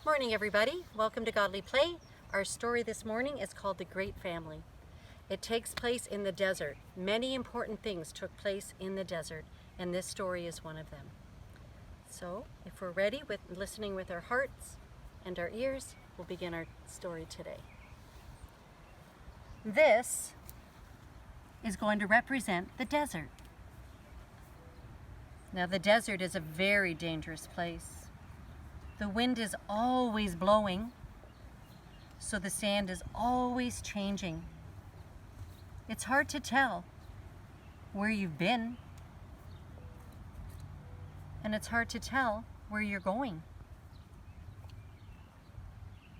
Morning, everybody. Welcome to Godly Play. Our story this morning is called The Great Family. It takes place in the desert. Many important things took place in the desert, and this story is one of them. So, if we're ready with listening with our hearts and our ears, we'll begin our story today. This is going to represent the desert. Now, the desert is a very dangerous place. The wind is always blowing, so the sand is always changing. It's hard to tell where you've been, and it's hard to tell where you're going.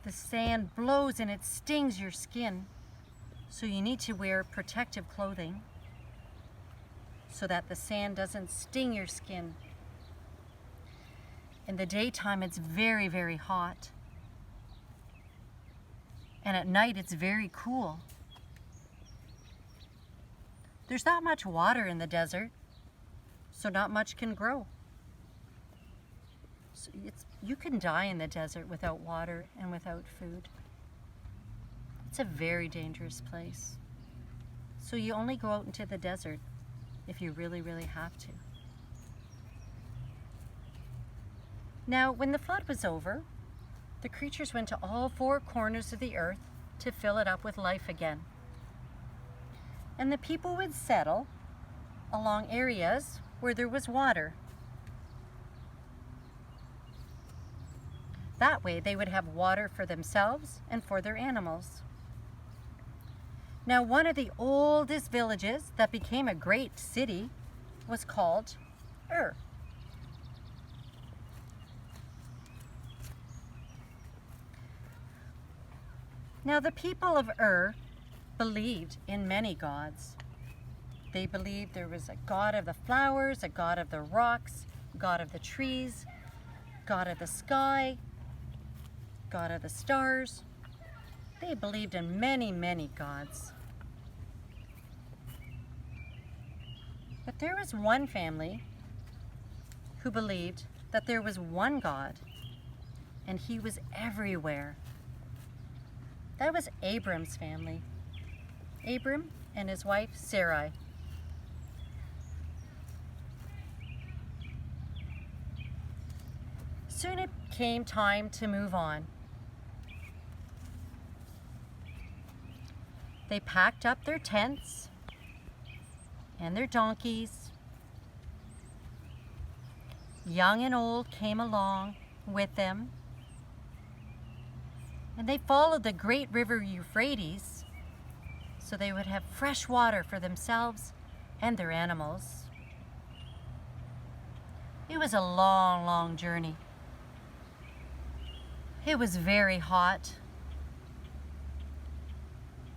The sand blows and it stings your skin, so you need to wear protective clothing so that the sand doesn't sting your skin. In the daytime, it's very, very hot. And at night, it's very cool. There's not much water in the desert, so not much can grow. So you can die in the desert without water and without food. It's a very dangerous place. So you only go out into the desert if you really, really have to. Now, when the flood was over, the creatures went to all four corners of the earth to fill it up with life again. And the people would settle along areas where there was water. That way they would have water for themselves and for their animals. Now, one of the oldest villages that became a great city was called Ur. Now, the people of Ur believed in many gods. They believed there was a god of the flowers, a god of the rocks, god of the trees, god of the sky, god of the stars. They believed in many, many gods. But there was one family who believed that there was one God, and he was everywhere. That was Abram's family. Abram and his wife Sarai. Soon it came time to move on. They packed up their tents and their donkeys. Young and old came along with them. And they followed the great river Euphrates so they would have fresh water for themselves and their animals. It was a long, long journey. It was very hot.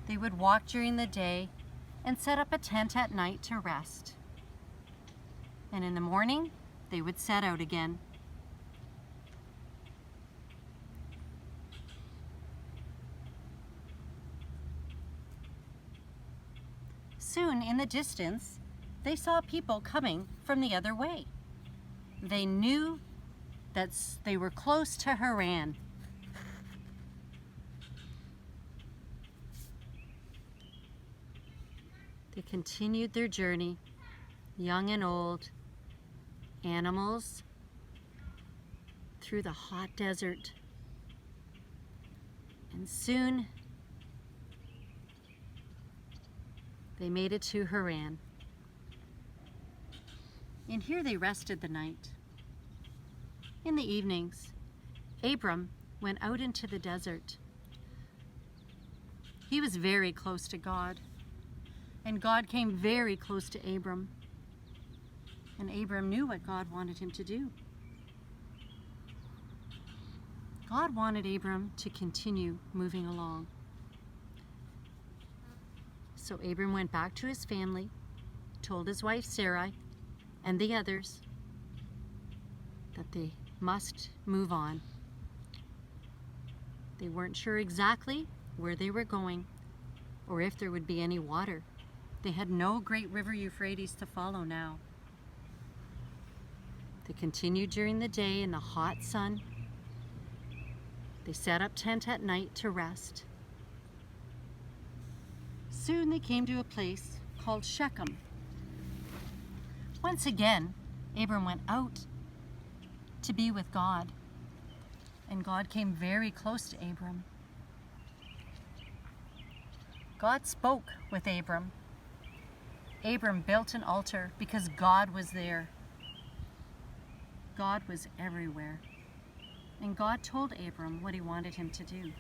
They would walk during the day and set up a tent at night to rest. And in the morning, they would set out again. Soon, in the distance, they saw people coming from the other way. They knew that they were close to Haran. They continued their journey, young and old, animals, through the hot desert. And soon, they made it to Haran. And here they rested the night. In the evenings, Abram went out into the desert. He was very close to God, and God came very close to Abram. And Abram knew what God wanted him to do. God wanted Abram to continue moving along. So Abram went back to his family, told his wife Sarai and the others that they must move on. They weren't sure exactly where they were going or if there would be any water. They had no great river Euphrates to follow now. They continued during the day in the hot sun. They set up tent at night to rest. Soon they came to a place called Shechem. Once again, Abram went out to be with God, and God came very close to Abram. God spoke with Abram. Abram built an altar because God was there. God was everywhere. And God told Abram what he wanted him to do.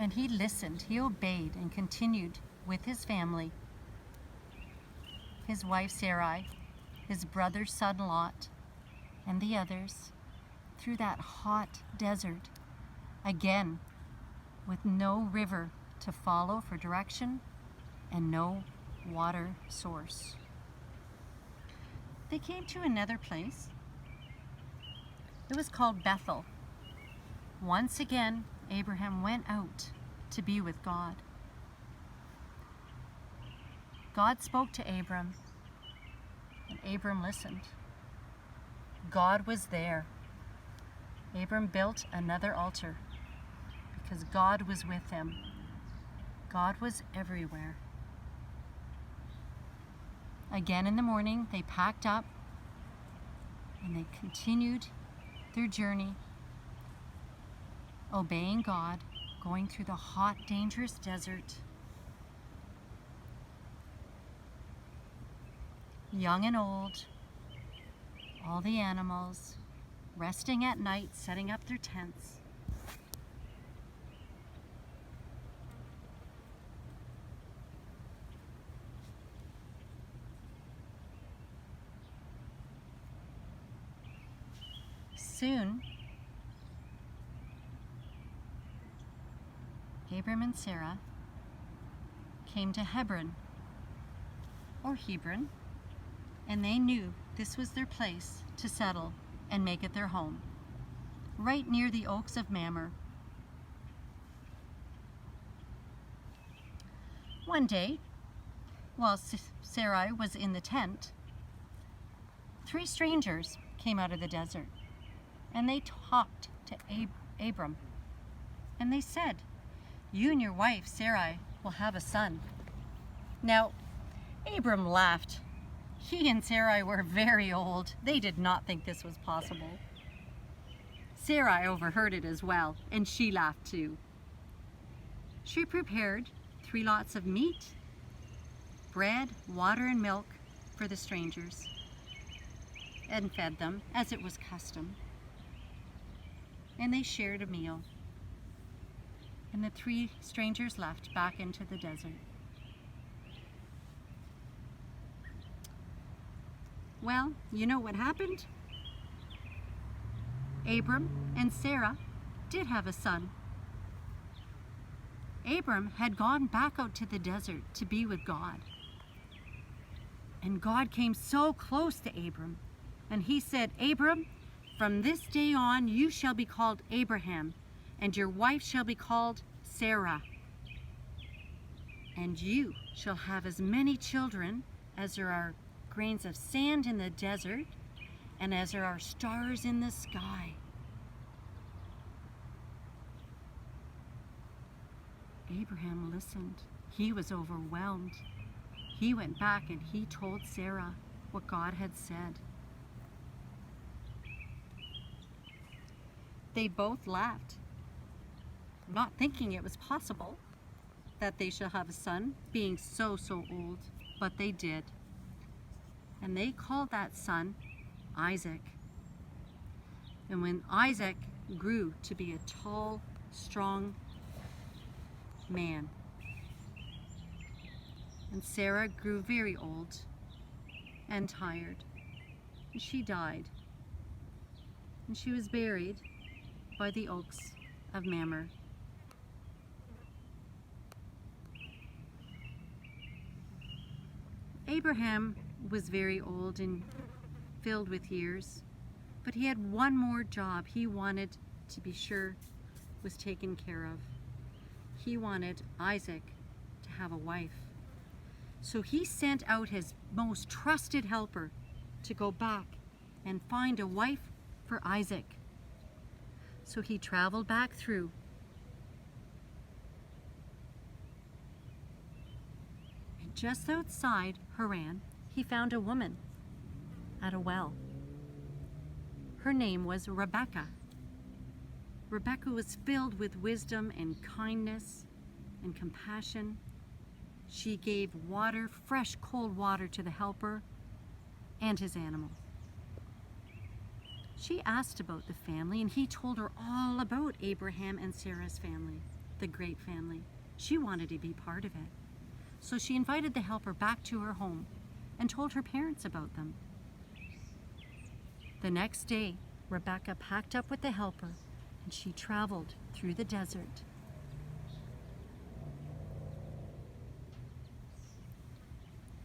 And he listened, he obeyed, and continued with his family, his wife Sarai, his brother's son Lot, and the others, through that hot desert, again with no river to follow for direction and no water source. They came to another place. It was called Bethel. Once again, Abraham went out to be with God. God spoke to Abram, and Abram listened. God was there. Abram built another altar because God was with him. God was everywhere. Again in the morning, they packed up and they continued their journey, obeying God, going through the hot, dangerous desert. Young and old, all the animals, resting at night, setting up their tents. Soon, Abram and Sarah came to Hebron, and they knew this was their place to settle and make it their home, right near the oaks of Mamre. One day, while Sarai was in the tent, 3 strangers came out of the desert, and they talked to Abram, and they said, "You and your wife, Sarai, will have a son." Now, Abram laughed. He and Sarai were very old. They did not think this was possible. Sarai overheard it as well, and she laughed too. She prepared 3 lots of meat, bread, water, and milk for the strangers, and fed them as it was custom. And they shared a meal. And the 3 strangers left back into the desert. Well, you know what happened? Abram and Sarah did have a son. Abram had gone back out to the desert to be with God. And God came so close to Abram, and he said, "Abram, from this day on you shall be called Abraham, and your wife shall be called Sarah. And you shall have as many children as there are grains of sand in the desert, and as there are stars in the sky." Abraham listened. He was overwhelmed. He went back and he told Sarah what God had said. They both laughed, not thinking it was possible that they shall have a son, being so old, but they did. And they called that son Isaac. And when Isaac grew to be a tall, strong man, and Sarah grew very old and tired, and she died. And she was buried by the oaks of Mamre. Abraham was very old and filled with years, but he had one more job he wanted to be sure was taken care of. He wanted Isaac to have a wife. So he sent out his most trusted helper to go back and find a wife for Isaac. So he traveled back through. And just outside Haran, he found a woman at a well. Her name was Rebecca. Rebecca was filled with wisdom and kindness and compassion. She gave water, fresh, cold water to the helper and his animal. She asked about the family, and he told her all about Abraham and Sarah's family, the great family. She wanted to be part of it. So she invited the helper back to her home and told her parents about them. The next day, Rebecca packed up with the helper and she traveled through the desert.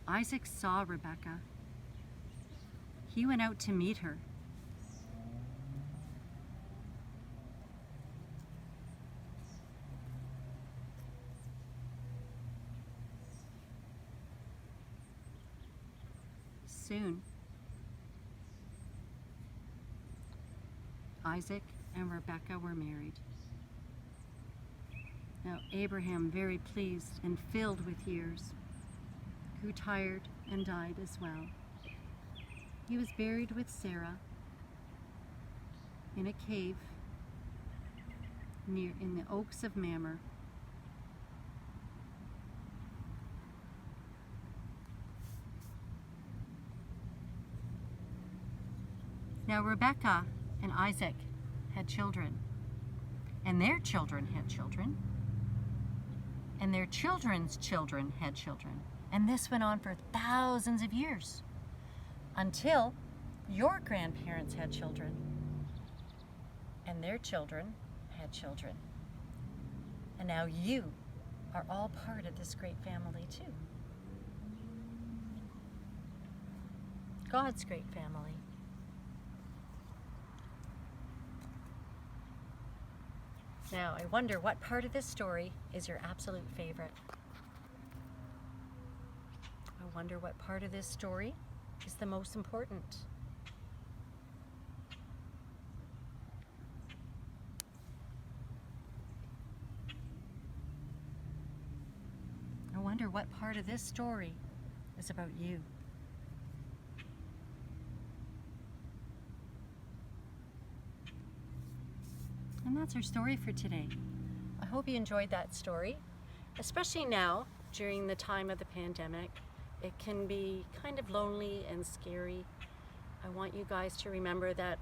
Isaac saw Rebecca. He went out to meet her. Soon, Isaac and Rebecca were married. Now Abraham, very pleased and filled with years, grew tired and died as well. He was buried with Sarah in a cave near in the oaks of Mamre. Now Rebecca and Isaac had children, and their children had children, and their children's children had children. And this went on for thousands of years until your grandparents had children, and their children had children. And now you are all part of this great family too. God's great family. Now, I wonder what part of this story is your absolute favorite. I wonder what part of this story is the most important. I wonder what part of this story is about you. And that's our story for today. I hope you enjoyed that story, especially now during the time of the pandemic. It can be kind of lonely and scary. I want you guys to remember that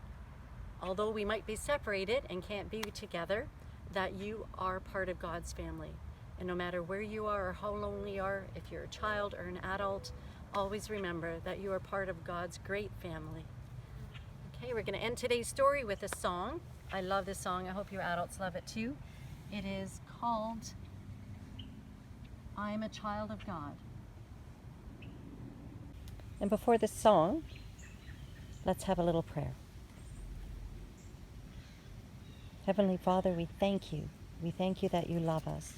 although we might be separated and can't be together, that you are part of God's family. And no matter where you are or how lonely you are, if you're a child or an adult, always remember that you are part of God's great family. Okay, we're going to end today's story with a song. I love this song. I hope you adults love it too. It is called I Am a Child of God. And before this song, let's have a little prayer. Heavenly Father, we thank you. We thank you that you love us.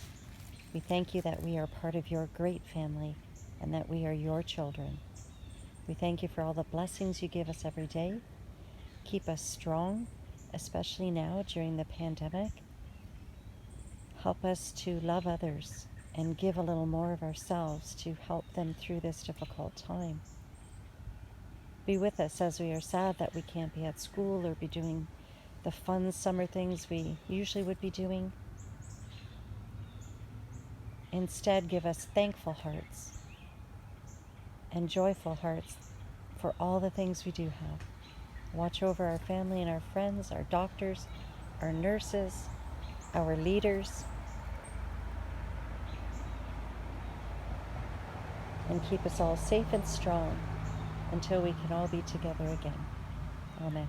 We thank you that we are part of your great family and that we are your children. We thank you for all the blessings you give us every day. Keep us strong, especially now during the pandemic. Help us to love others and give a little more of ourselves to help them through this difficult time. Be with us as we are sad that we can't be at school or be doing the fun summer things we usually would be doing. Instead, give us thankful hearts and joyful hearts for all the things we do have. Watch over our family and our friends, our doctors, our nurses, our leaders, and keep us all safe and strong until we can all be together again. Amen.